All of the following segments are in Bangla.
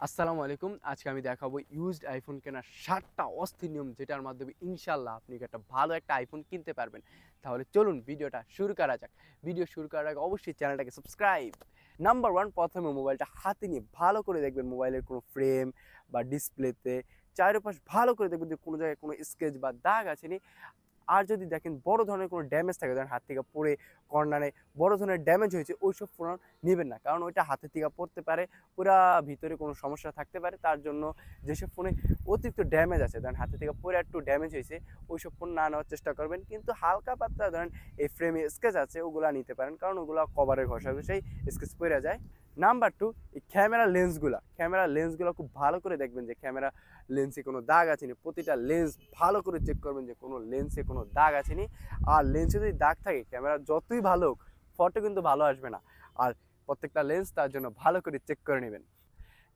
আসসালামু আলাইকুম। আজকে আমি দেখাবো ইউজড আইফোন কেনার ৭টা অস্থির নিয়ম, যেটার মাধ্যমে ইনশাআল্লাহ আপনি ভালো একটা আইফোন কিনতে পারবেন। তাহলে চলুন ভিডিওটা শুরু করা যাক। ভিডিও শুরু করার আগে অবশ্যই চ্যানেলটাকে সাবস্ক্রাইব। নাম্বার 1, প্রথমে মোবাইলটা হাতে নিয়ে ভালো করে দেখবেন মোবাইলের কোনো ফ্রেম বা ডিসপ্লেতে চারপাশ ভালো করে দেখবেন যে কোনো জায়গায় কোনো স্কেচ বা দাগ আছে নি। আর যদি দেখেন বড় ধরনের কোনো ড্যামেজ থাকে, ধরেন হাত থেকে পড়ে কর্নারে বড় ধরনের ড্যামেজ হয়েছে, ওইসব ফোন নেবেন না, কারণ ওইটা হাতের থেকে পড়তে পারে, পুরা ভিতরে কোনো সমস্যা থাকতে পারে। তার জন্য যেসব ফোনে অতিরিক্ত ড্যামেজ আছে, ধরেন হাতে থেকে পড়ে একটু ড্যামেজ হয়েছে, ওইসব ফোন না নেওয়ার চেষ্টা করবেন। কিন্তু হালকা পাতলা ধরেন এই ফ্রেমে স্কেচ আছে, ওগুলো নিতে পারেন, কারণ ওগুলো কভারের ঘষাঘষাই স্কেচ পড়ে যায়। নাম্বার 2, এই ক্যামেরা লেন্সগুলো খুব ভালো করে দেখবেন যে ক্যামেরা লেন্সে কোনো দাগ আছে নি। প্রতিটা লেন্স ভালো করে চেক করবেন যে কোনো লেন্সে কোনো দাগ আছে নি। আর লেন্সে যদি দাগ থাকে, ক্যামেরা যতই ভালো হোক, ফটো কিন্তু ভালো আসবে না। আর প্রত্যেকটা লেন্স তার জন্য ভালো করে চেক করে নেবেন।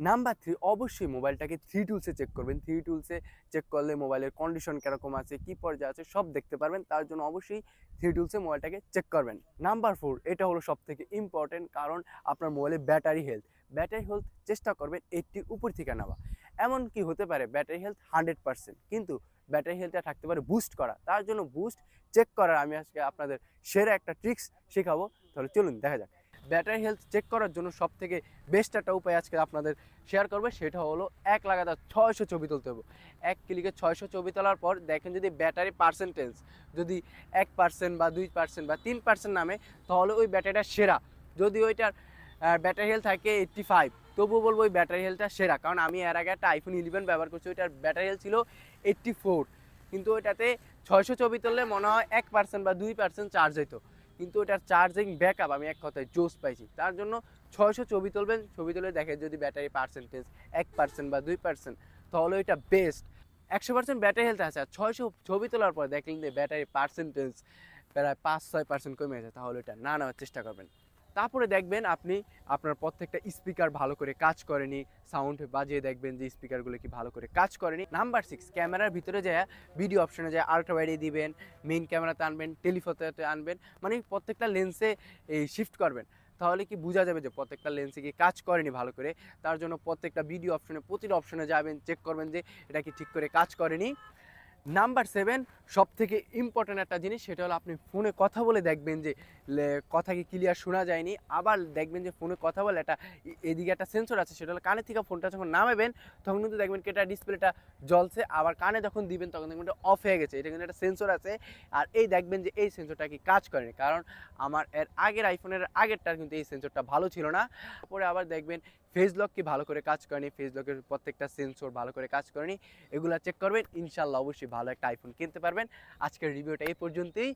নাম্বার 3, অবশ্যই মোবাইলটাকে 3 টুলসে চেক করবেন। 3 টুলসে চেক করলে মোবাইলের কন্ডিশন কীরকম আছে, কী পর্যায়ে আছে, সব দেখতে পারবেন। তার জন্য অবশ্যই 3 টুলসে মোবাইলটাকে চেক করবেন। নাম্বার 4, এটা হলো সবথেকে ইম্পর্টেন্ট, কারণ আপনার মোবাইলের ব্যাটারি হেলথ চেষ্টা করবেন 80 উপর থেকে নেওয়া। এমন কি হতে পারে ব্যাটারি হেলথ 100%, কিন্তু ব্যাটারি হেলথটা থাকতে পারে বুস্ট করা। তার জন্য বুস্ট চেক করার আমি আজকে আপনাদের সেরা একটা ট্রিক্স শেখাবো। তাহলে চলুন দেখা যাক। ব্যাটারি হেলথ চেক করার জন্য সবথেকে বেস্ট একটা উপায় আজকে আপনাদের শেয়ার করবে, সেটা হলো এক লাগাতার 600 ছবি তুলতে হবে। এক ক্লিকে 600 ছবি তোলার পর দেখেন যদি ব্যাটারি পার্সেন্টেজ যদি 1% বা 2% বা 3% নামে, তাহলে ওই ব্যাটারিটা সেরা। যদি ওইটার ব্যাটারি হেলথ থাকে 85, তবুও বলবো ওই ব্যাটারি হেলথটা সেরা। কারণ আমি এর আগে একটা আইফোন 11 ব্যবহার করছি, ওইটার ব্যাটারি হেলথ ছিল 84, কিন্তু ওইটাতে 600 ছবি তুললে মনে হয় 1% বা 2% চার্জ হইতো, কিন্তু ওটার চার্জিং ব্যাকআপ আমি এক কথায় জোস পাইছি। তার জন্য 600 ছবি তুলবেন, ছবি তুলে দেখে যদি ব্যাটারি পার্সেন্টেজ 1% বা 2%, তাহলে ওইটা বেস্ট। 100% ব্যাটারি হেলথ আছে, আর 600 ছবি তোলার পর দেখলেন যে ব্যাটারি পার্সেন্টেজ প্রায় 5-6% কমে আছে, তাহলে ওইটা না নেওয়ার চেষ্টা করবেন। তারপরে দেখবেন আপনি আপনার প্রত্যেকটা স্পিকার ভালো করে কাজ করেনি, সাউন্ড বাজিয়ে দেখবেন যে স্পিকারগুলো কি ভালো করে কাজ করেনি। নাম্বার 6, ক্যামেরার ভিতরে যায় ভিডিও অপশনে যায় আল্ট্রা ওয়াইডে দিবেন, মেইন ক্যামেরাতে আনবেন, টেলিফোটোতে আনবেন, মানে প্রত্যেকটা লেন্সে এই শিফট করবেন। তাহলে কি বোঝা যাবে যে প্রত্যেকটা লেন্সে কি কাজ করেনি ভালো করে। তার জন্য প্রত্যেকটা ভিডিও অপশনে প্রতিটা অপশনে যাবেন, চেক করবেন যে এটা কি ঠিক করে কাজ করেনি। নাম্বার 7, সবথেকে ইম্পর্ট্যান্ট একটা জিনিস, সেটা হলো আপনি ফোনে কথা বলে দেখবেন যে কথা কি ক্লিয়ার শোনা যায়নি। আবার দেখবেন যে ফোনে কথা বলে একটা এদিকে একটা সেন্সর আছে, সেটা হলো কানে থেকে ফোনটা যখন নামাবেন তখন কিন্তু দেখবেন কি এটা ডিসপ্লেটা জ্বলছে, আবার কানে যখন দিবেন তখন দেখবেন এটা অফ হয়ে গেছে। এটা কিন্তু একটা সেন্সর আছে। আর এই দেখবেন যে এই সেন্সরটা কি কাজ করেনি, কারণ আমার এর আগের আইফোনের আগেরটার কিন্তু এই সেন্সরটা ভালো ছিল না। তারপরে আবার দেখবেন ফেস লক কি ভালো করে কাজ করেনি, ফেস লকের প্রত্যেকটা সেন্সর ভালো করে কাজ করেনি, এগুলো চেক করবেন। ইনশাল্লাহ অবশ্যই ভালো একটা আইফোন কিনতে পারবেন। আজকের রিভিউটা এই পর্যন্তই।